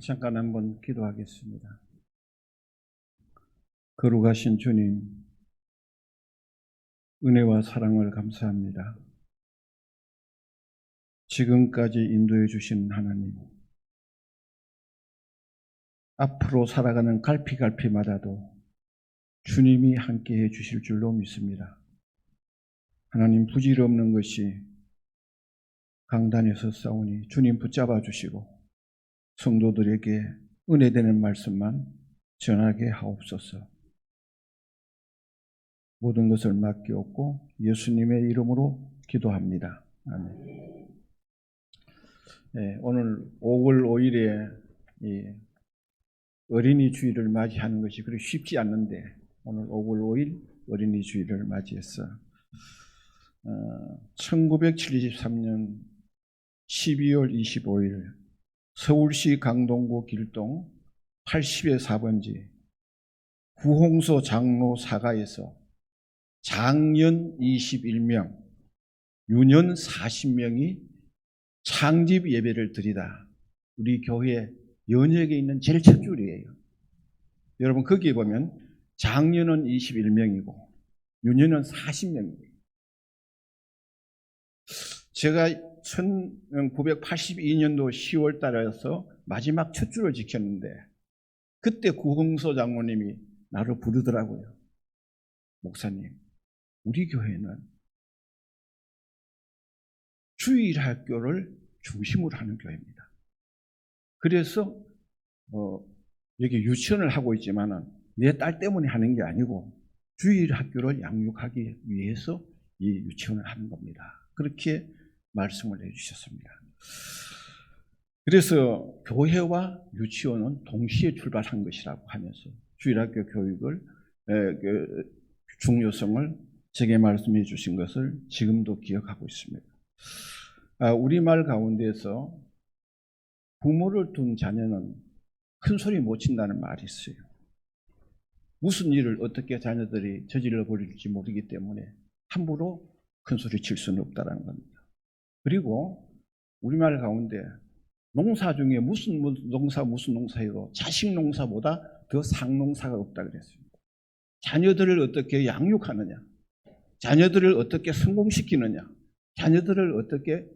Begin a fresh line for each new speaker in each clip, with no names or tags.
잠깐 한번 기도하겠습니다. 거룩하신 주님, 은혜와 사랑을 감사합니다. 지금까지 인도해 주신 하나님, 앞으로 살아가는 갈피갈피마다도 주님이 함께해 주실 줄로 믿습니다. 하나님, 부질없는 것이 강단에서 싸우니 주님 붙잡아 주시고 성도들에게 은혜되는 말씀만 전하게 하옵소서. 모든 것을 맡기옵고 예수님의 이름으로 기도합니다. 아멘. 네, 오늘 5월 5일에 이 어린이 주일을 맞이하는 것이 그렇게 쉽지 않는데 오늘 5월 5일 어린이 주일을 맞이했어. 1973년 12월 25일 서울시 강동구 길동 80의 4번지 구홍소 장로 사가에서 장년 21명, 유년 40명이 창집 예배를 드리다 우리 교회 연역에 있는 제일 첫 줄이에요. 여러분 거기에 보면 장년은 21명이고 유년은 40명이에요. 제가 1982년도 10월 달에서 마지막 첫 줄을 지켰는데 그때 구홍소 장로님이 나를 부르더라고요. 목사님, 우리 교회는 주일학교를 중심으로 하는 교회입니다. 그래서 여기 유치원을 하고 있지만은 내 딸 때문에 하는 게 아니고 주일학교를 양육하기 위해서 이 유치원을 하는 겁니다. 그렇게 말씀을 해주셨습니다. 그래서 교회와 유치원은 동시에 출발한 것이라고 하면서 주일학교 교육을 중요성을 제게 말씀해 주신 것을 지금도 기억하고 있습니다. 우리말 가운데서 부모를 둔 자녀는 큰 소리 못 친다는 말이 있어요. 무슨 일을 어떻게 자녀들이 저질러 버릴지 모르기 때문에 함부로 큰 소리 칠 수는 없다는 겁니다. 그리고 우리말 가운데 농사 중에 무슨 농사해도 자식 농사보다 더 상농사가 없다 그랬습니다. 자녀들을 어떻게 양육하느냐, 자녀들을 어떻게 성공시키느냐, 자녀들을 어떻게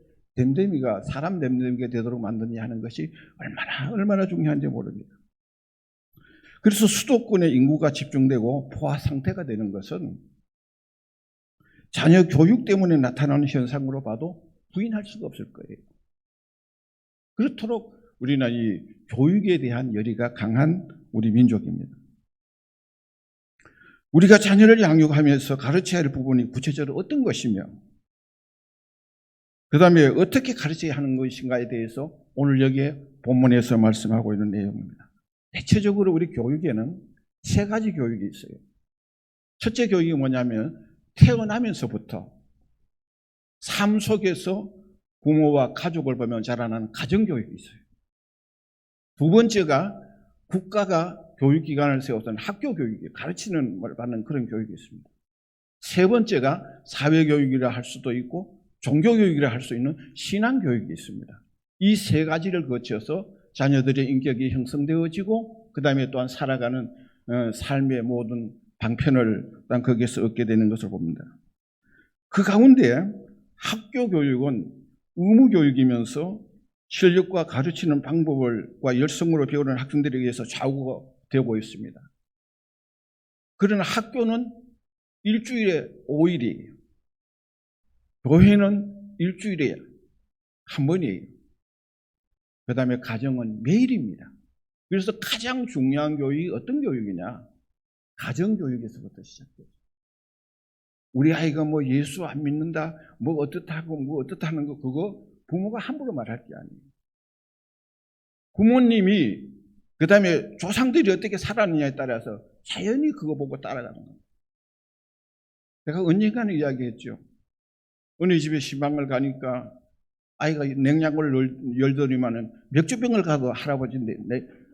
사람 됨됨이가 되도록 만드냐 하는 것이 얼마나 중요한지 모릅니다. 그래서 수도권의 인구가 집중되고 포화 상태가 되는 것은 자녀 교육 때문에 나타나는 현상으로 봐도 부인할 수가 없을 거예요. 그렇도록 우리는 이 교육에 대한 열의가 강한 우리 민족입니다. 우리가 자녀를 양육하면서 가르쳐야 할 부분이 구체적으로 어떤 것이며 그 다음에 어떻게 가르쳐야 하는 것인가에 대해서 오늘 여기에 본문에서 말씀하고 있는 내용입니다. 대체적으로 우리 교육에는 세 가지 교육이 있어요. 첫째 교육이 뭐냐면 태어나면서부터 삶 속에서 부모와 가족을 보며 자라나는 가정교육이 있어요. 두 번째가 국가가 교육기관을 세워서 학교교육이 가르치는 걸 받는 그런 교육이 있습니다. 세 번째가 사회교육이라 할 수도 있고 종교교육이라 할 수 있는 신앙교육이 있습니다. 이 세 가지를 거쳐서 자녀들의 인격이 형성되어지고 그 다음에 또한 살아가는 삶의 모든 방편을 거기에서 얻게 되는 것을 봅니다. 그 가운데 학교교육은 의무교육이면서 실력과 가르치는 방법과 열성으로 배우는 학생들에 의해서 좌우가 되고 있습니다. 그러나 학교는 일주일에 5일이에요. 교회는 일주일에 한 번이에요. 그 다음에 가정은 매일입니다. 그래서 가장 중요한 교육이 어떤 교육이냐? 가정교육에서부터 시작돼요. 우리 아이가 뭐 예수 안 믿는다, 뭐 어떻다고 뭐 어떻다 하는 거 그거 부모가 함부로 말할 게 아니에요. 부모님이 그 다음에 조상들이 어떻게 살았느냐에 따라서 자연히 그거 보고 따라가는 겁니다. 제가 언젠가는 이야기했죠. 어느 집에 시방을 가니까 아이가 냉장고를 열더니만은 맥주병을 가서 할아버지인데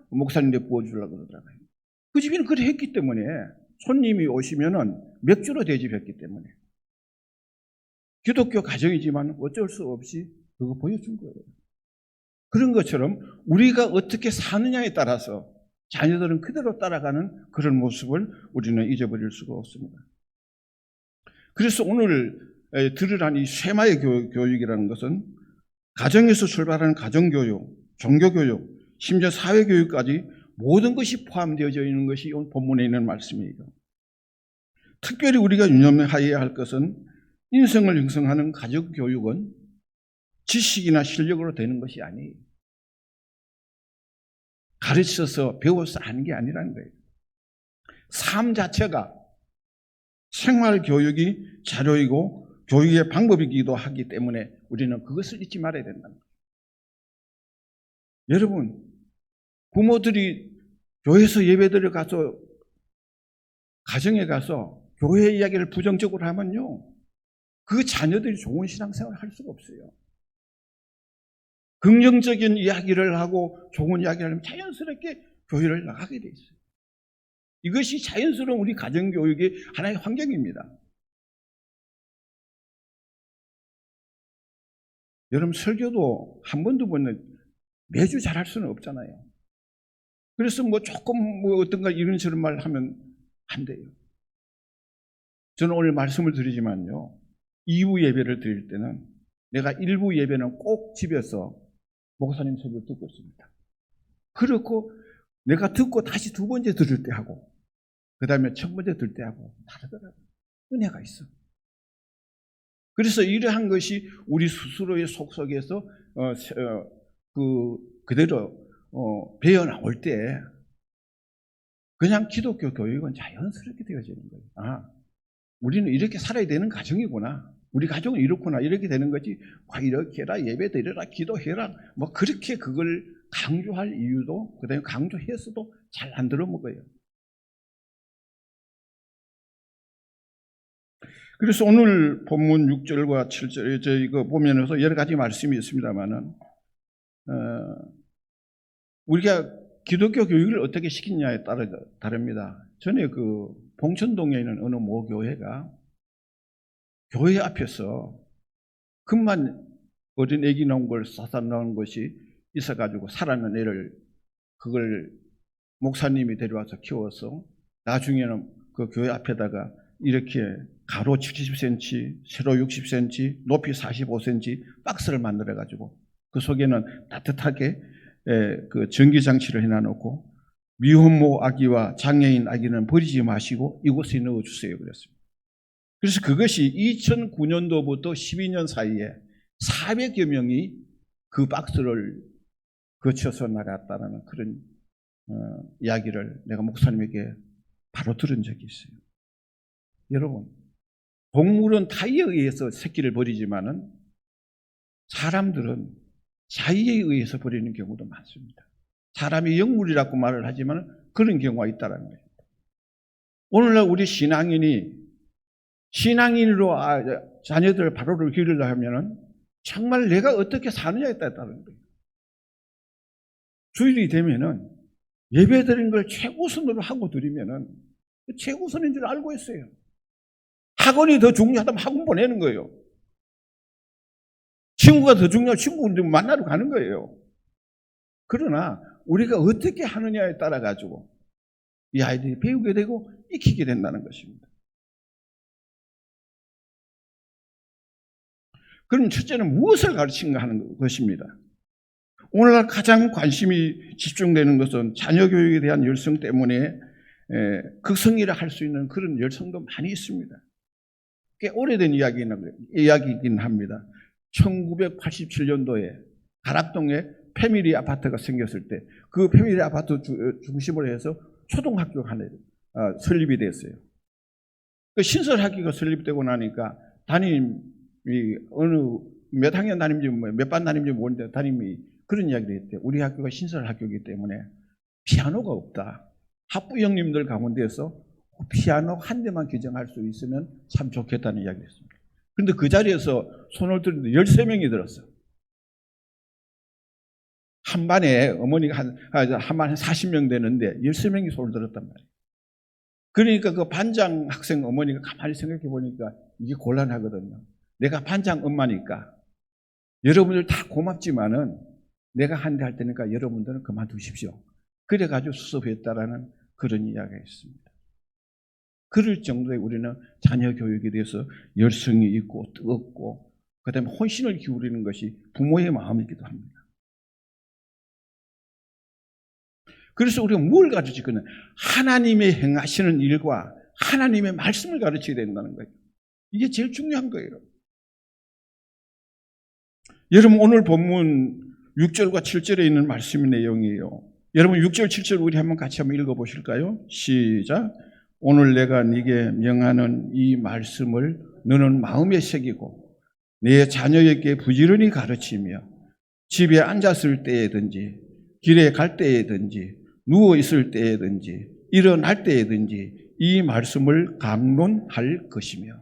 목사님한테 부어주려고 그러더라고요. 그 집에는 그렇게 했기 때문에 손님이 오시면은 맥주로 대접했기 때문에 기독교 가정이지만 어쩔 수 없이 그거 보여준 거예요. 그런 것처럼 우리가 어떻게 사느냐에 따라서 자녀들은 그대로 따라가는 그런 모습을 우리는 잊어버릴 수가 없습니다. 그래서 오늘 들으란 이 쉐마의 교육이라는 것은 가정에서 출발하는 가정교육, 종교교육, 심지어 사회교육까지 모든 것이 포함되어져 있는 것이 본문에 있는 말씀이에요. 특별히 우리가 유념해야 할 것은 인성을 형성하는 가정교육은 지식이나 실력으로 되는 것이 아니에요. 가르쳐서 배워서 아는 게 아니라는 거예요. 삶 자체가 생활교육이 자료이고 교육의 방법이기도 하기 때문에 우리는 그것을 잊지 말아야 된다는 거예요. 여러분, 부모들이 교회에서 예배드려 가서 가정에 가서 교회 이야기를 부정적으로 하면요, 그 자녀들이 좋은 신앙생활을 할 수가 없어요. 긍정적인 이야기를 하고 좋은 이야기를 하면 자연스럽게 교회를 나가게 돼 있어요. 이것이 자연스러운 우리 가정교육의 하나의 환경입니다. 여러분, 설교도 한 번, 두 번은 매주 잘할 수는 없잖아요. 그래서 조금 어떤가 이런저런 말 하면 안 돼요. 저는 오늘 말씀을 드리지만요, 2부 예배를 드릴 때는 내가 1부 예배는 꼭 집에서 목사님 설교 듣고 있습니다. 그렇고 내가 듣고 다시 두 번째 들을 때 하고 그 다음에 첫 번째 들을 때 하고 다르더라고요. 은혜가 있어. 그래서 이러한 것이 우리 스스로의 속속에서 그대로 배어 나올 때 그냥 기독교 교육은 자연스럽게 되어지는 거예요. 아, 우리는 이렇게 살아야 되는 가정이구나. 우리 가정은 이렇구나. 이렇게 되는 거지. 이렇게 해라, 예배 드려라, 기도해라. 그렇게 그걸 강조할 이유도, 그 다음에 강조해서도 잘 안 들어먹어요. 그래서 오늘 본문 6절과 7절에 이거 보면서 여러 가지 말씀이 있습니다만은, 우리가 기독교 교육을 어떻게 시키냐에 따라 다릅니다. 전에 봉천동에 있는 어느 모 교회가 교회 앞에서 금만 어린 애기 나온 걸 싸서 나온 것이 있어가지고 살아난 애를 그걸 목사님이 데려와서 키워서 나중에는 그 교회 앞에다가 이렇게 가로 70cm, 세로 60cm, 높이 45cm 박스를 만들어가지고 그 속에는 따뜻하게 그 전기장치를 해놔놓고 미혼모 아기와 장애인 아기는 버리지 마시고 이곳에 넣어주세요 그랬습니다. 그래서 그것이 2009년도부터 12년 사이에 400여 명이 그 박스를 거쳐서 나갔다는 그런 이야기를 내가 목사님에게 바로 들은 적이 있어요. 여러분, 동물은 타이에 의해서 새끼를 버리지만은 사람들은 자의에 의해서 버리는 경우도 많습니다. 사람이 영물이라고 말을 하지만 그런 경우가 있다는 거예요. 오늘날 우리 신앙인으로 자녀들 바로를 기르려면 정말 내가 어떻게 사느냐에 따라다는 거예요. 주일이 되면은 예배 드린 걸 최우선으로 하고 드리면은 최우선인 줄 알고 있어요. 학원이 더 중요하다면 학원 보내는 거예요. 친구가 더 중요하면 친구를 만나러 가는 거예요. 그러나 우리가 어떻게 하느냐에 따라 가지고 이 아이들이 배우게 되고 익히게 된다는 것입니다. 그럼 첫째는 무엇을 가르치는가 하는 것입니다. 오늘날 가장 관심이 집중되는 것은 자녀 교육에 대한 열성 때문에 극성이라 할 수 있는 그런 열성도 많이 있습니다. 꽤 오래된 이야기이긴 합니다. 1987년도에 가락동에 패밀리 아파트가 생겼을 때 그 패밀리 아파트 중심으로 해서 초등학교가 하나 설립이 됐어요. 그 신설학교가 설립되고 나니까 담임이 어느 몇 학년 담임인지 몇 반 담임인지 모르는데 담임이 그런 이야기를 했대요. 우리 학교가 신설학교이기 때문에 피아노가 없다. 학부 형님들 가운데서 피아노 한 대만 개정할 수 있으면 참 좋겠다는 이야기를 했습니다. 그런데 그 자리에서 손을 들었는데 13명이 들었어요. 한 반에 어머니가 한 반에 40명 되는데 13명이 손을 들었단 말이에요. 그러니까 그 반장 학생 어머니가 가만히 생각해 보니까 이게 곤란하거든요. 내가 반장 엄마니까 여러분들 다 고맙지만은 내가 한 대 할 테니까 여러분들은 그만두십시오. 그래가지고 수습했다라는 그런 이야기가 있습니다. 그럴 정도에 우리는 자녀 교육에 대해서 열성이 있고 뜨겁고 그다음에 혼신을 기울이는 것이 부모의 마음이기도 합니다. 그래서 우리가 뭘 가르치거든? 하나님의 행하시는 일과 하나님의 말씀을 가르쳐야 된다는 거예요. 이게 제일 중요한 거예요. 여러분 오늘 본문 6절과 7절에 있는 말씀의 내용이에요. 여러분 6절 7절 우리 같이 한번 읽어보실까요? 시작. 오늘 내가 네게 명하는 이 말씀을 너는 마음에 새기고 내 자녀에게 부지런히 가르치며 집에 앉았을 때에든지 길에 갈 때에든지 누워 있을 때에든지 일어날 때에든지 이 말씀을 강론할 것이며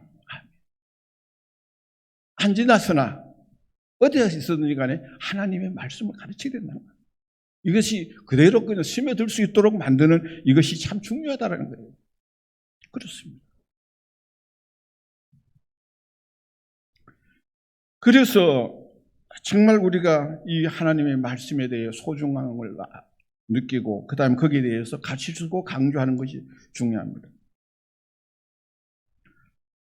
안 지나서나 어디에 있었든지 간에 하나님의 말씀을 가르쳐야 된다는 거예요. 이것이 그대로 그냥 스며들 수 있도록 만드는 이것이 참 중요하다는 거예요. 그렇습니다. 그래서 정말 우리가 이 하나님의 말씀에 대해 소중함을 느끼고 그 다음에 거기에 대해서 가르치고 강조하는 것이 중요합니다.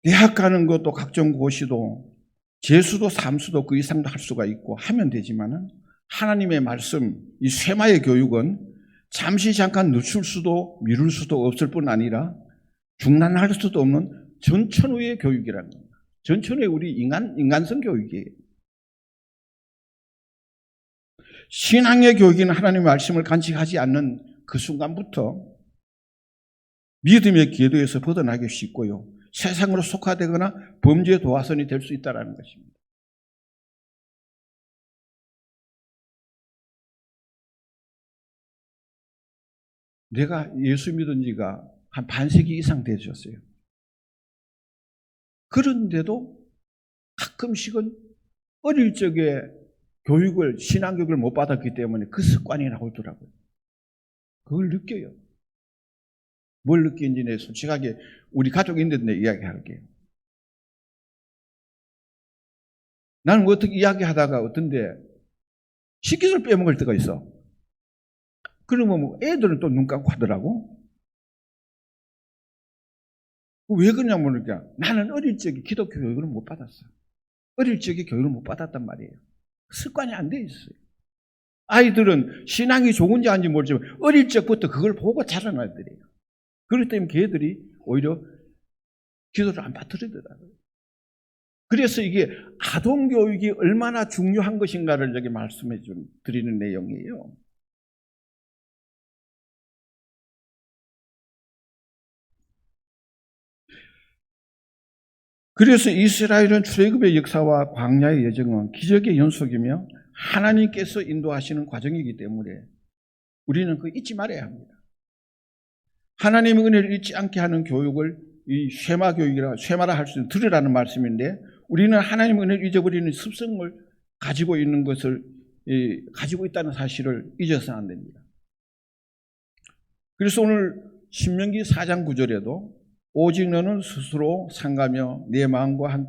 대학 가는 것도 각종 고시도 재수도 삼수도 그 이상도 할 수가 있고 하면 되지만은 하나님의 말씀, 이 쇠마의 교육은 잠시 잠깐 늦출 수도 미룰 수도 없을 뿐 아니라 중단할 수도 없는 전천후의 교육이라는 겁니다. 전천후의 우리 인간성 교육이에요. 신앙의 교육인 하나님의 말씀을 간직하지 않는 그 순간부터 믿음의 궤도에서 벗어나기 쉽고요. 세상으로 속화되거나 범죄의 도화선이 될 수 있다는 것입니다. 내가 예수 믿은 지가 한 반세기 이상 되셨어요. 그런데도 가끔씩은 어릴 적에 교육을, 신앙교육을 못 받았기 때문에 그 습관이 나오더라고요. 그걸 느껴요. 뭘 느끼는지 내 솔직하게 우리 가족인데 내 이야기할게요. 나는 어떻게 이야기하다가 어떤데 식기를 빼먹을 때가 있어. 그러면 애들은 또 눈 감고 하더라고. 왜 그러냐 모르니까 나는 어릴 적에 기독교 교육을 못 받았어. 어릴 적에 교육을 못 받았단 말이에요. 습관이 안 돼 있어요. 아이들은 신앙이 좋은지 아닌지 모르지만 어릴 적부터 그걸 보고 자란 아이들이에요. 그렇기 때문에 걔들이 오히려 기도를 안 받들더라고요. 그래서 이게 아동교육이 얼마나 중요한 것인가를 여기 말씀해 드리는 내용이에요. 그래서 이스라엘은 출애굽의 역사와 광야의 여정은 기적의 연속이며 하나님께서 인도하시는 과정이기 때문에 우리는 그거 잊지 말아야 합니다. 하나님의 은혜를 잊지 않게 하는 교육을 이 쇠마 교육이라 쇠마라 할 수 있는 들으라는 말씀인데 우리는 하나님의 은혜를 잊어버리는 습성을 가지고 있는 것을 가지고 있다는 사실을 잊어서는 안 됩니다. 그래서 오늘 신명기 4장 9절에도 오직 너는 스스로 상가며 내 마음과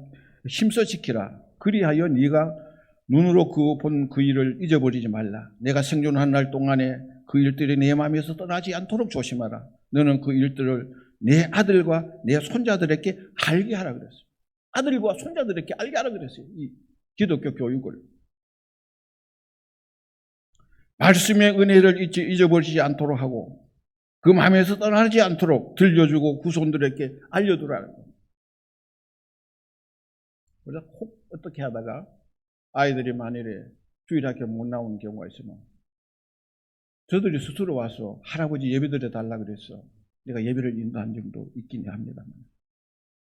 힘써 지키라. 그리하여 네가 눈으로 본 그 일을 잊어버리지 말라. 내가 생존한 날 동안에 그 일들이 내 마음에서 떠나지 않도록 조심하라. 너는 그 일들을 내 아들과 내 손자들에게 알게 하라 그랬어요. 아들과 손자들에게 알게 하라 그랬어요. 이 기독교 교육을. 말씀의 은혜를 잊어버리지 않도록 하고 그 마음에서 떠나지 않도록 들려주고 후손들에게 알려두라는 겁니다. 그래서 혹 어떻게 하다가 아이들이 만일에 주일학교 못 나오는 경우가 있으면 저들이 스스로 와서 할아버지 예배 드려달라 그래서 내가 예배를 인도한 적도 있긴 합니다만.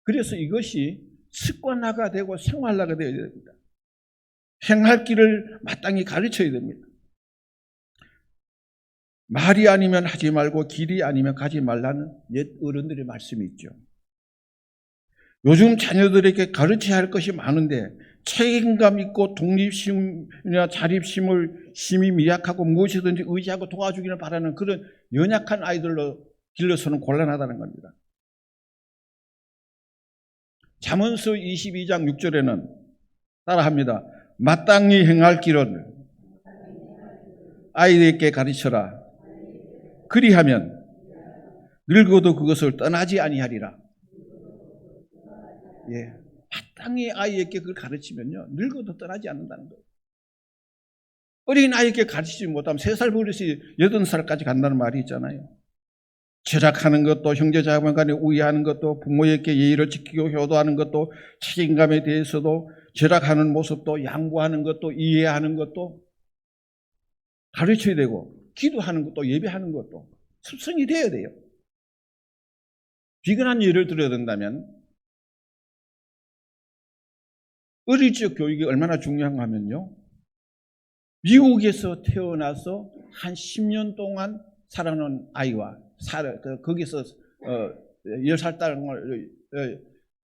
그래서 이것이 습관화가 되고 생활화가 되어야 됩니다. 행할 길을 마땅히 가르쳐야 됩니다. 말이 아니면 하지 말고 길이 아니면 가지 말라는 옛 어른들의 말씀이 있죠. 요즘 자녀들에게 가르쳐야 할 것이 많은데 책임감 있고 독립심이나 자립심을 심히 미약하고 무엇이든지 의지하고 도와주기를 바라는 그런 연약한 아이들로 길러서는 곤란하다는 겁니다. 잠언서 22장 6절에는 따라합니다. 마땅히 행할 길은 아이에게 가르쳐라. 그리하면 늙어도 그것을 떠나지 아니하리라. 예, 마땅히 아이에게 그걸 가르치면요, 늙어도 떠나지 않는다는 거예요. 어린 아이에게 가르치지 못하면 3살 버릇이 8살까지 간다는 말이 있잖아요. 절약하는 것도, 형제자매 간에 우애하는 것도, 부모에게 예의를 지키고 효도하는 것도, 책임감에 대해서도, 절약하는 모습도, 양보하는 것도, 이해하는 것도 가르쳐야 되고, 기도하는 것도, 예배하는 것도 습성이 되어야 돼요. 비근한 예를 들어야 된다면, 어릴 적 교육이 얼마나 중요한가 하면요, 미국에서 태어나서 한 10년 동안 살아난 아이와 거기서 10살 딸을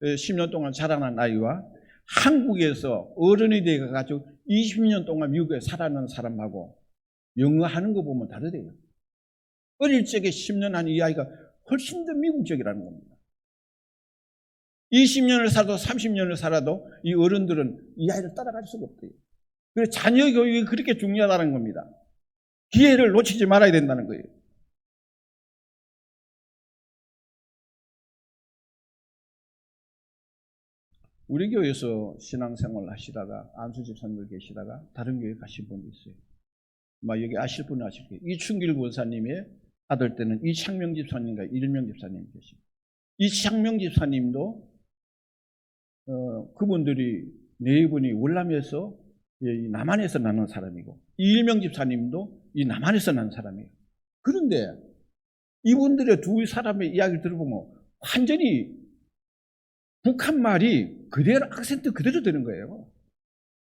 10년 동안 자라난 아이와 한국에서 어른이 되어가지고 20년 동안 미국에 살아난 사람하고 영어 하는 거 보면 다르대요. 어릴 적에 10년 한 이 아이가 훨씬 더 미국적이라는 겁니다. 20년을 살아도 30년을 살아도 이 어른들은 이 아이를 따라갈 수가 없대요. 그래서 자녀 교육이 그렇게 중요하다는 겁니다. 기회를 놓치지 말아야 된다는 거예요. 우리 교회에서 신앙생활 하시다가 안수 집사님들 계시다가 다른 교회 가신 분도 있어요. 여기 아실 분은 아실 거예요. 이춘길 권사님의 아들 때는 이창명 집사님과 일명 집사님이 계십니다. 이창명 집사님도 그분들이 네 분이 월남에서 남한에서 나는 사람이고, 이일명 집사님도 이 남한에서 난 사람이에요. 그런데 이분들의 두 사람의 이야기를 들어보면 완전히 북한 말이 그대로 악센트 그대로 되는 거예요.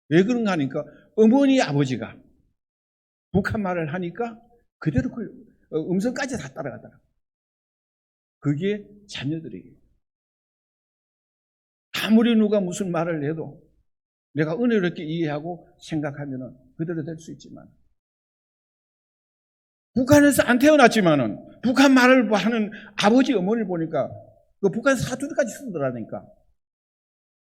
왜 그런가 하니까 어머니 아버지가 북한 말을 하니까 그대로 그 음성까지 다 따라가더라고요. 그게 자녀들이에요. 아무리 누가 무슨 말을 해도 내가 은혜롭게 이해하고 생각하면 그대로 될 수 있지만, 북한에서 안 태어났지만은 북한 말을 하는 아버지 어머니를 보니까 그 북한 사투리까지 쓰더라니까.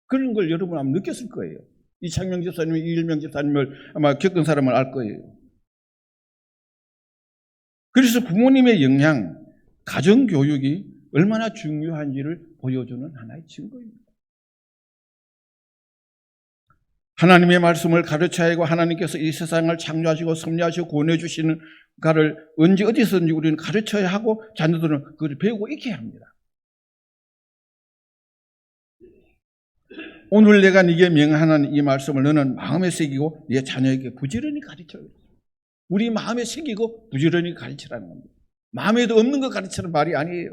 그런 걸 여러분 아마 느꼈을 거예요. 이창명 집사님, 이일명 집사님을 아마 겪은 사람은 알 거예요. 그래서 부모님의 영향, 가정교육이 얼마나 중요한지를 보여주는 하나의 증거입니다. 하나님의 말씀을 가르쳐야 하고, 하나님께서 이 세상을 창조하시고 섭리하시고 구원해 주시는 가를 언제 어디서든지 우리는 가르쳐야 하고, 자녀들은 그걸 배우고 익혀야 합니다. 오늘 내가 네게 명하는 이 말씀을 너는 마음에 새기고 네 자녀에게 부지런히 가르쳐야 합니다. 우리 마음에 새기고 부지런히 가르치라는 겁니다. 마음에도 없는 거 가르치는 말이 아니에요.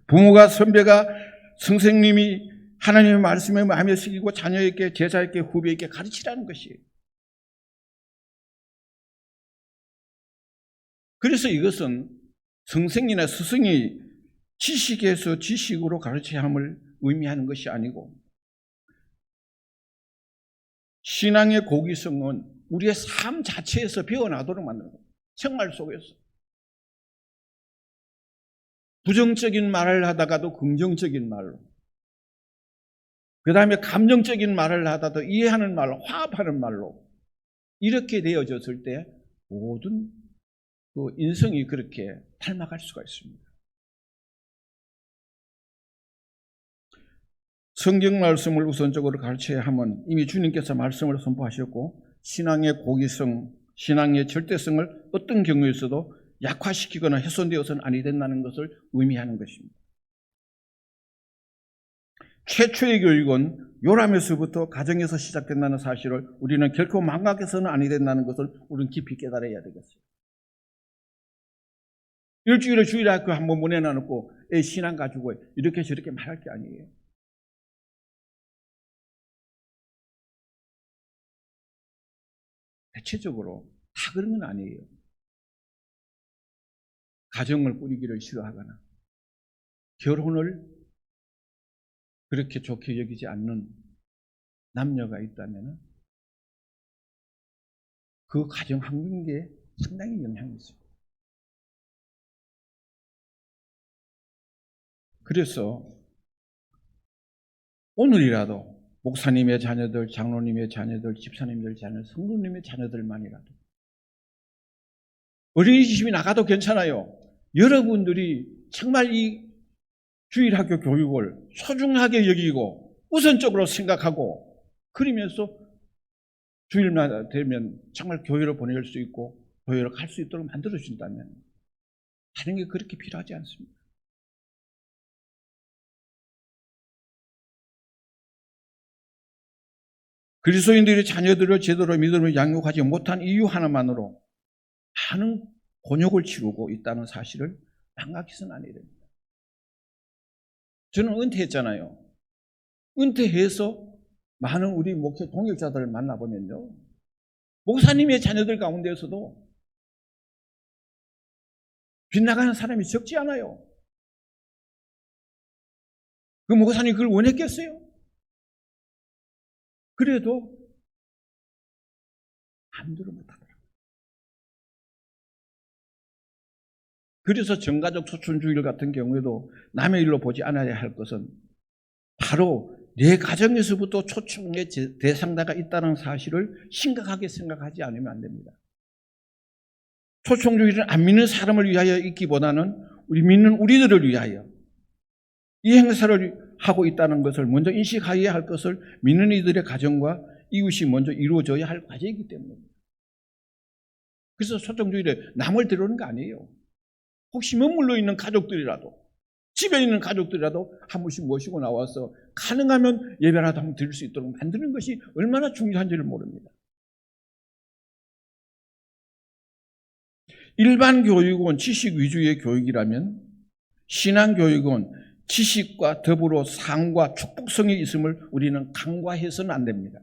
부모가, 선배가, 선생님이 하나님의 말씀에 마음에 새기고 자녀에게, 제자에게, 후배에게 가르치라는 것이에요. 그래서 이것은 선생이나 스승이 지식에서 지식으로 가르쳐야 함을 의미하는 것이 아니고, 신앙의 고귀성은 우리의 삶 자체에서 배워나도록 만드는 거예요. 생활 속에서. 부정적인 말을 하다가도 긍정적인 말로, 그 다음에 감정적인 말을 하다도 이해하는 말로, 화합하는 말로, 이렇게 되어졌을 때 모든 그 인성이 그렇게 닮아갈 수가 있습니다. 성경 말씀을 우선적으로 가르쳐야 하면 이미 주님께서 말씀을 선포하셨고, 신앙의 고귀성, 신앙의 절대성을 어떤 경우에서도 약화시키거나 훼손되어서는 아니 된다는 것을 의미하는 것입니다. 최초의 교육은 요람에서부터 가정에서 시작된다는 사실을 우리는 결코 망각해서는 아니 된다는 것을 우리는 깊이 깨달아야 되겠어요. 일주일에 주일학교 한번 보내놔놓고 애 신앙 가지고 이렇게 저렇게 말할 게 아니에요. 대체적으로 다 그런 건 아니에요. 가정을 꾸리기를 싫어하거나 결혼을 그렇게 좋게 여기지 않는 남녀가 있다면 그 가정 환경에 상당히 영향이 있습니다. 그래서 오늘이라도 목사님의 자녀들, 장로님의 자녀들, 집사님들 자녀들, 성도님의 자녀들만이라도 어린이집이 나가도 괜찮아요. 여러분들이 정말 이 주일학교 교육을 소중하게 여기고 우선적으로 생각하고 그러면서 주일마다 되면 정말 교회를 보낼 수 있고 교회를 갈 수 있도록 만들어준다면 다른 게 그렇게 필요하지 않습니다. 그리스도인들이 자녀들을 제대로 믿음으로 양육하지 못한 이유 하나만으로 많은 곤욕을 치르고 있다는 사실을 망각해서는 안 해야 됩니다. 저는 은퇴했잖아요. 은퇴해서 많은 우리 목회 동역자들을 만나보면요, 목사님의 자녀들 가운데에서도 빗나가는 사람이 적지 않아요. 그 목사님이 그걸 원했겠어요? 그래도 마음대로 못하더라고요. 그래서 전가족 초춘주일 같은 경우에도 남의 일로 보지 않아야 할 것은 바로 내 가정에서부터 초청의 대상자가 있다는 사실을 심각하게 생각하지 않으면 안 됩니다. 초청주일은 안 믿는 사람을 위하여 있기보다는 우리 믿는 우리들을 위하여 이 행사를 하고 있다는 것을 먼저 인식해야 할 것을 믿는 이들의 가정과 이웃이 먼저 이루어져야 할 과제이기 때문입니다. 그래서 초청주일에 남을 데려오는 거 아니에요. 혹시 머물러 있는 가족들이라도 집에 있는 가족들이라도 한 번씩 모시고 나와서 가능하면 예배라도 한번 드릴 수 있도록 만드는 것이 얼마나 중요한지를 모릅니다. 일반 교육은 지식 위주의 교육이라면 신앙교육은 지식과 더불어 상과 축복성이 있음을 우리는 간과해서는 안 됩니다.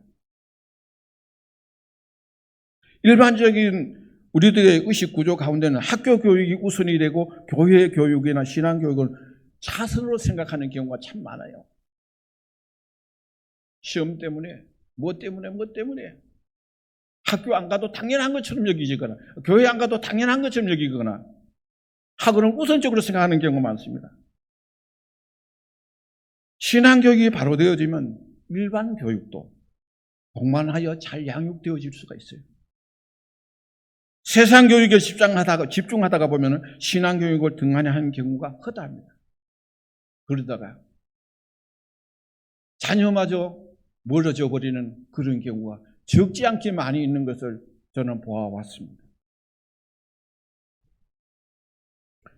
일반적인 우리들의 의식 구조 가운데는 학교 교육이 우선이 되고 교회 교육이나 신앙 교육은 차선으로 생각하는 경우가 참 많아요. 시험 때문에, 뭐 때문에 학교 안 가도 당연한 것처럼 여기거나 교회 안 가도 당연한 것처럼 여기거나 학원을 우선적으로 생각하는 경우가 많습니다. 신앙교육이 바로 되어지면 일반 교육도 공만하여 잘 양육되어질 수가 있어요. 세상 교육에 집중하다가 보면 신앙교육을 등한히 하는 경우가 허다합니다. 그러다가 자녀마저 멀어져 버리는 그런 경우가 적지 않게 많이 있는 것을 저는 보아왔습니다.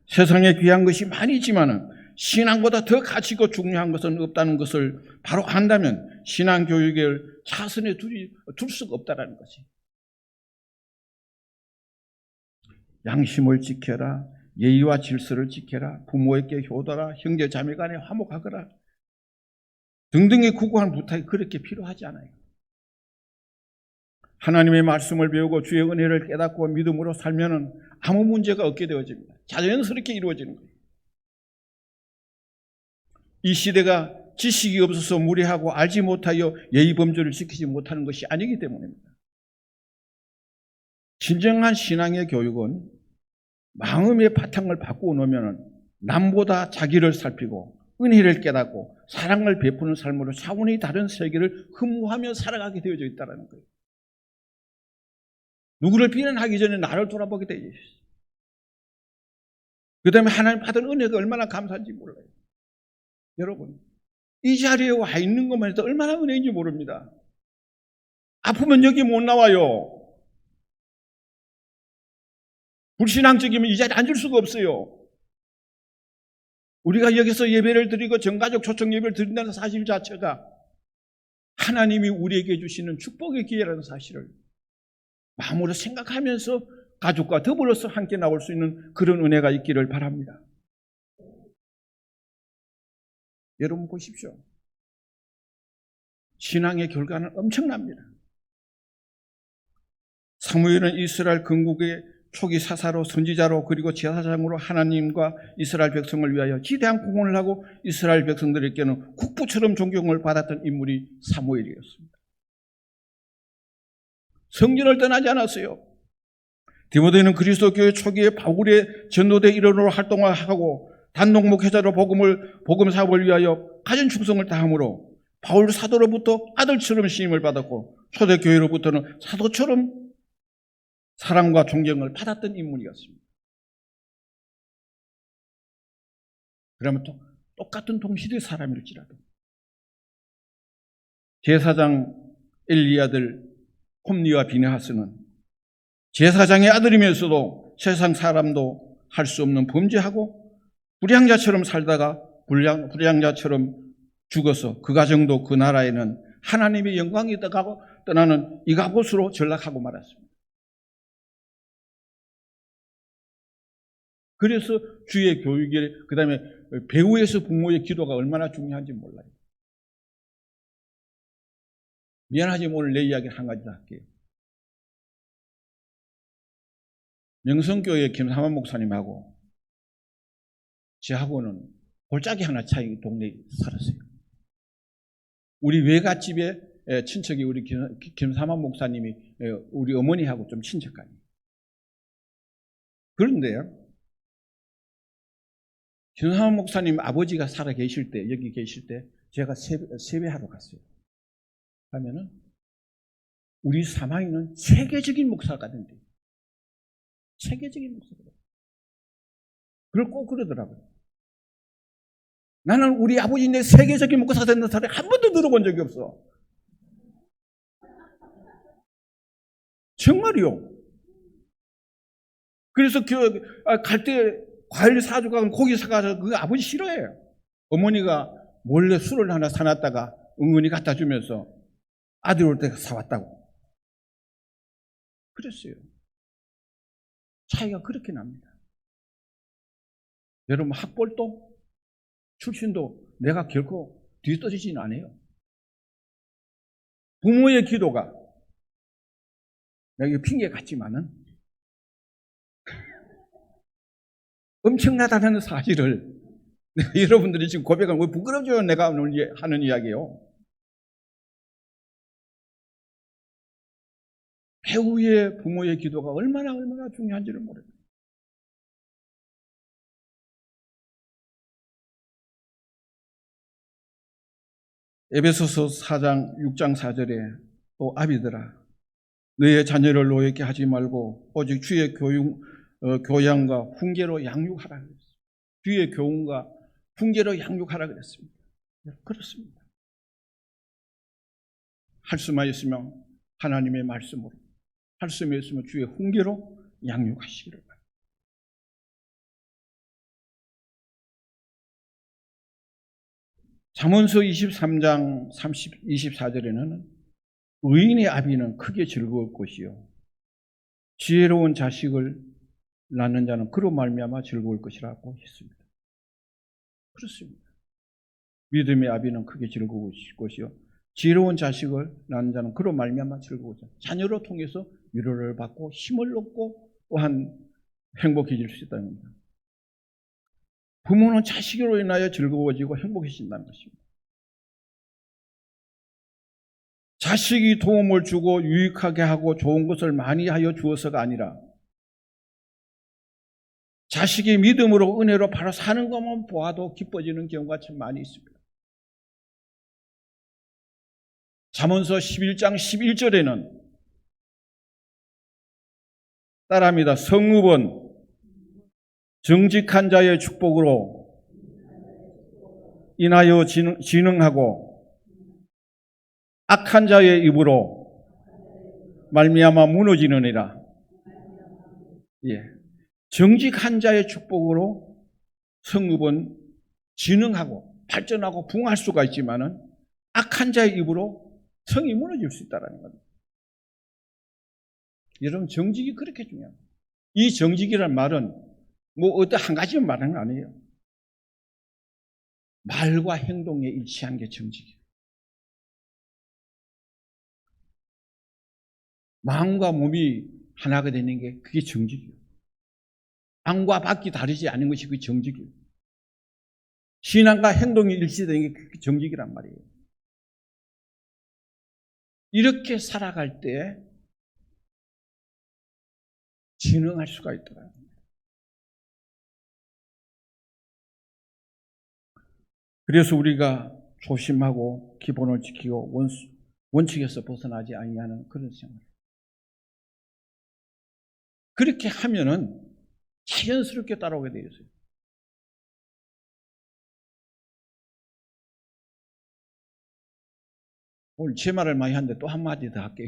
세상에 귀한 것이 많이 있지만 신앙보다 더 가치고 중요한 것은 없다는 것을 바로 안다면 신앙교육을 차선에 둘 수가 없다는 것이. 양심을 지켜라, 예의와 질서를 지켜라, 부모에게 효도라, 형제 자매 간에 화목하거라 등등의 구구한 부탁이 그렇게 필요하지 않아요. 하나님의 말씀을 배우고 주의 은혜를 깨닫고 믿음으로 살면은 아무 문제가 없게 되어집니다. 자연스럽게 이루어지는 거예요. 이 시대가 지식이 없어서 무례하고 알지 못하여 예의 범절을 지키지 못하는 것이 아니기 때문입니다. 진정한 신앙의 교육은 마음의 바탕을 바꾸어 놓으면 남보다 자기를 살피고 은혜를 깨닫고 사랑을 베푸는 삶으로 차원이 다른 세계를 흠모하며 살아가게 되어져 있다는 거예요. 누구를 비난하기 전에 나를 돌아보게 되어 있어요. 그 다음에 하나님 받은 은혜가 얼마나 감사한지 몰라요. 여러분, 이 자리에 와 있는 것만 해도 얼마나 은혜인지 모릅니다. 아프면 여기 못 나와요. 불신앙적이면 이 자리에 앉을 수가 없어요. 우리가 여기서 예배를 드리고 전가족 초청 예배를 드린다는 사실 자체가 하나님이 우리에게 주시는 축복의 기회라는 사실을 마음으로 생각하면서 가족과 더불어서 함께 나올 수 있는 그런 은혜가 있기를 바랍니다. 여러분 보십시오. 신앙의 결과는 엄청납니다. 사무엘은 이스라엘 건국의 초기 사사로 선지자로 그리고 제사장으로 하나님과 이스라엘 백성을 위하여 지대한 공헌을 하고 이스라엘 백성들에게는 국부처럼 존경을 받았던 인물이 사무엘이었습니다. 성전을 떠나지 않았어요. 디모데는 그리스도 교회 초기에 바울의 전도대 일원으로 활동을 하고 단독 목회자로 복음 사업을 위하여 가진 충성을 다함으로 바울 사도로부터 아들처럼 신임을 받았고 초대 교회로부터는 사도처럼 사랑과 존경을 받았던 인물이었습니다. 그러면 또 똑같은 동시대 사람일지라도 제사장 엘리의 아들 홈리와 비느하스는 제사장의 아들이면서도 세상 사람도 할 수 없는 범죄하고 불량자처럼 살다가 불량자처럼 죽어서 그 가정도 그 나라에는 하나님의 영광이 떠나는 이가곳으로 전락하고 말았습니다. 그래서 주의 교육에, 그 다음에 배후에서 부모의 기도가 얼마나 중요한지 몰라요. 미안하지만 오늘 내 이야기 한 가지 더 할게요. 명성교회 김삼환 목사님하고 저하고는 골짜기 하나 차이 동네에 살았어요. 우리 외갓집에 친척이 우리 김삼환 목사님이 우리 어머니하고 좀 친척간이에요. 그런데 김삼환 목사님 아버지가 살아 계실 때, 여기 계실 때 제가 세배하러 갔어요. 하면은 우리 사망이는 세계적인 목사가 된대요. 세계적인 목사가 된대요. 그걸 꼭 그러더라고요. 나는 우리 아버지인데 세계적인 목사가 된다는 사람이 한 번도 들어본 적이 없어. 정말이요. 그래서 갈 때 과일 사주고 가면 고기 사가서 그 아버지 싫어해요. 어머니가 몰래 술을 하나 사놨다가 은근히 갖다 주면서 아들 올 때 사왔다고. 그랬어요. 차이가 그렇게 납니다. 여러분 학벌도 출신도 내가 결코 뒤떨어지지는 않아요. 부모의 기도가 내가 핑계 같지만은 엄청나다는 사실을 여러분들이 지금 고백하면 왜 부끄러워져요? 내가 오늘 하는 이야기예요. 배우의 부모의 기도가 얼마나 중요한지를 모릅니다. 에베소서 4장 6장 4절에 또 아비들아 너의 자녀를 노예케 하지 말고 오직 주의 교양과 훈계로 양육하라 그랬습니다. 주의 교훈과 훈계로 양육하라 그랬습니다. 그렇습니다. 할 수만 있으면 하나님의 말씀으로, 할 수만 있으면 주의 훈계로 양육하시기를 바랍니다. 잠언서 23장 24절에는 의인의 아비는 크게 즐거울 것이요 지혜로운 자식을 낳는 자는 그로 말미암아 즐거울 것이라고 했습니다. 그렇습니다. 믿음의 아비는 크게 즐거울 것이요 지혜로운 자식을 낳는 자는 그로 말미암아 즐거울 것이다. 자녀로 통해서 위로를 받고 힘을 얻고 또한 행복해질 수 있다는 겁니다. 부모는 자식으로 인하여 즐거워지고 행복해진다는 것입니다. 자식이 도움을 주고 유익하게 하고 좋은 것을 많이 하여 주어서가 아니라 자식이 믿음으로 은혜로 바로 사는 것만 보아도 기뻐지는 경우가 참 많이 있습니다. 잠언서 11장 11절에는 따라합니다. 성읍은 정직한 자의 축복으로 인하여 진흥하고 악한 자의 입으로 말미암아 무너지느니라. 예. 정직한 자의 축복으로 성읍은 진흥하고 발전하고 붕할 수가 있지만은 악한 자의 입으로 성이 무너질 수 있다는 겁니다. 여러분 정직이 그렇게 중요합니다. 이 정직이란 말은 뭐 어떤 한 가지만 말하는 건 아니에요. 말과 행동에 일치한 게 정직이에요. 마음과 몸이 하나가 되는 게 그게 정직이에요. 안과 밖이 다르지 않은 것이 그게 정직이에요. 신앙과 행동이 일치되는 게 그게 정직이란 말이에요. 이렇게 살아갈 때 진흥할 수가 있더라고요. 그래서 우리가 조심하고 기본을 지키고 원칙에서 벗어나지 아니하는 그런 생활. 그렇게 하면은 자연스럽게 따라오게 되어 있어요. 오늘 제 말을 많이 하는데 또 한마디 더 할게요.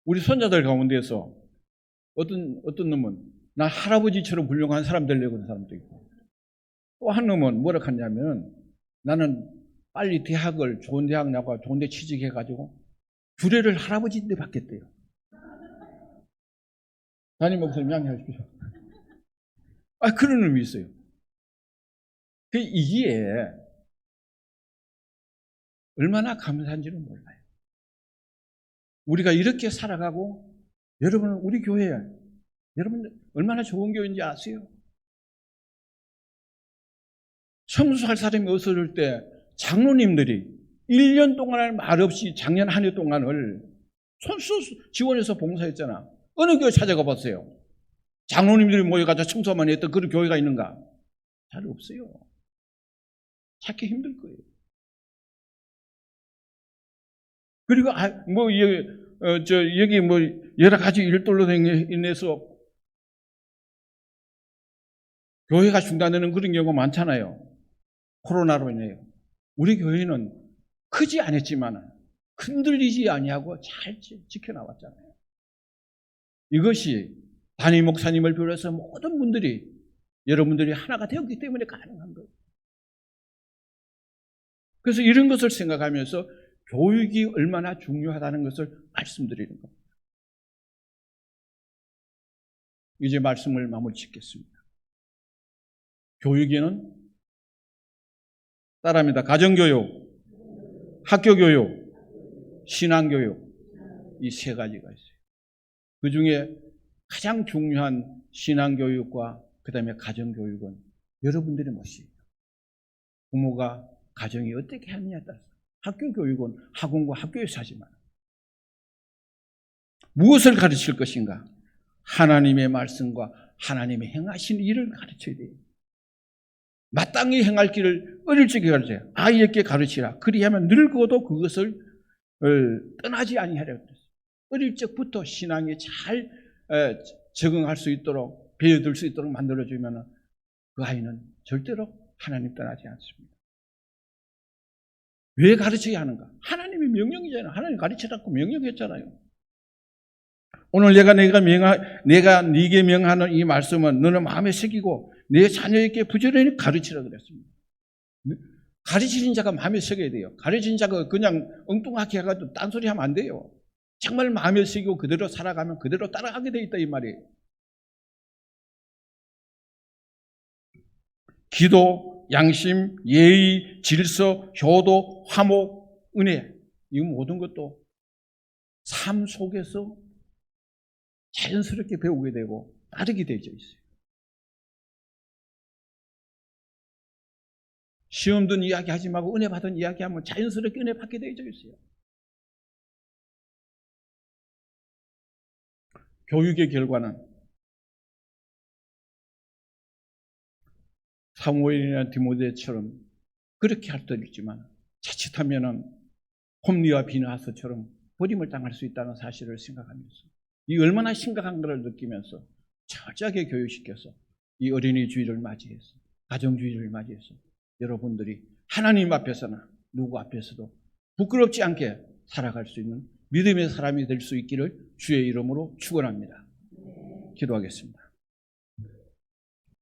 우리 손자들 가운데서 어떤 놈은 나 할아버지처럼 훌륭한 사람 되려고 하는 사람도 있고, 또 한 놈은 뭐라 하냐면 나는 빨리 대학을 좋은 대학 나가 좋은 데 취직해가지고 주례를 할아버지인데 받겠대요. 담임 목사님 양해하십시오. 그런 놈이 있어요. 이게 얼마나 감사한지는 몰라요. 우리가 이렇게 살아가고, 여러분은 우리 교회, 여러분 얼마나 좋은 교회인지 아세요? 성수할 사람이 없어질 때 장로님들이 1년 동안 말없이 작년 한 해 동안을 손수 지원해서 봉사했잖아. 어느 교회 찾아가 봤어요? 장로님들이 모여가지고 청소만 했던 그런 교회가 있는가? 잘 없어요. 찾기 힘들 거예요. 그리고 여기 여러 가지 일들로 인해서 교회가 중단되는 그런 경우가 많잖아요. 코로나로 인해요. 우리 교회는 크지 않았지만 흔들리지 아니하고 잘 지켜나왔잖아요. 이것이 담임 목사님을 비롯해서 모든 분들이, 여러분들이 하나가 되었기 때문에 가능한 거예요. 그래서 이런 것을 생각하면서 교육이 얼마나 중요하다는 것을 말씀드리는 겁니다. 이제 말씀을 마무리 짓겠습니다. 교육에는 따라합니다. 가정교육, 학교교육, 신앙교육, 이 세 가지가 있어요. 그 중에 가장 중요한 신앙교육과 그 다음에 가정교육은 여러분들의 몫이에요. 부모가 가정이 어떻게 하느냐에 따라서. 학교교육은 학원과 학교에서 하지만 무엇을 가르칠 것인가? 하나님의 말씀과 하나님의 행하신 일을 가르쳐야 돼요. 마땅히 행할 길을 어릴 적에 가르쳐요. 아이에게 가르치라. 그리하면 늙어도 그것을 떠나지 아니하려 그랬어요. 어릴 적부터 신앙에 잘 적응할 수 있도록, 배워들 수 있도록 만들어주면 그 아이는 절대로 하나님 떠나지 않습니다. 왜 가르쳐야 하는가? 하나님의 명령이잖아요. 하나님 가르치라고 명령했잖아요. 오늘 내가 네게 명하는 이 말씀은 너는 마음에 새기고 내 자녀에게 부지런히 가르치라 그랬습니다. 가르치는 자가 마음에 새겨야 돼요. 가르치는 자가 그냥 엉뚱하게 해가지고 딴소리 하면 안 돼요. 정말 마음에 새기고 그대로 살아가면 그대로 따라가게 돼 있다 이 말이에요. 기도, 양심, 예의, 질서, 효도, 화목, 은혜, 이 모든 것도 삶 속에서 자연스럽게 배우게 되고 따르게 되어 있어요. 시험 든 이야기 하지 말고 은혜 받은 이야기 하면 자연스럽게 은혜 받게 되어 있어요. 교육의 결과는 사무엘이나 디모데처럼 그렇게 할 수도 있지만 자칫하면 홈리와 비느하스처럼 버림을 당할 수 있다는 사실을 생각하면서 이 얼마나 심각한가를 느끼면서 철저하게 교육시켜서 이 어린이 주일을 맞이해서 가정주의를 맞이해서 여러분들이 하나님 앞에서나 누구 앞에서도 부끄럽지 않게 살아갈 수 있는 믿음의 사람이 될 수 있기를 주의 이름으로 축원합니다. 기도하겠습니다.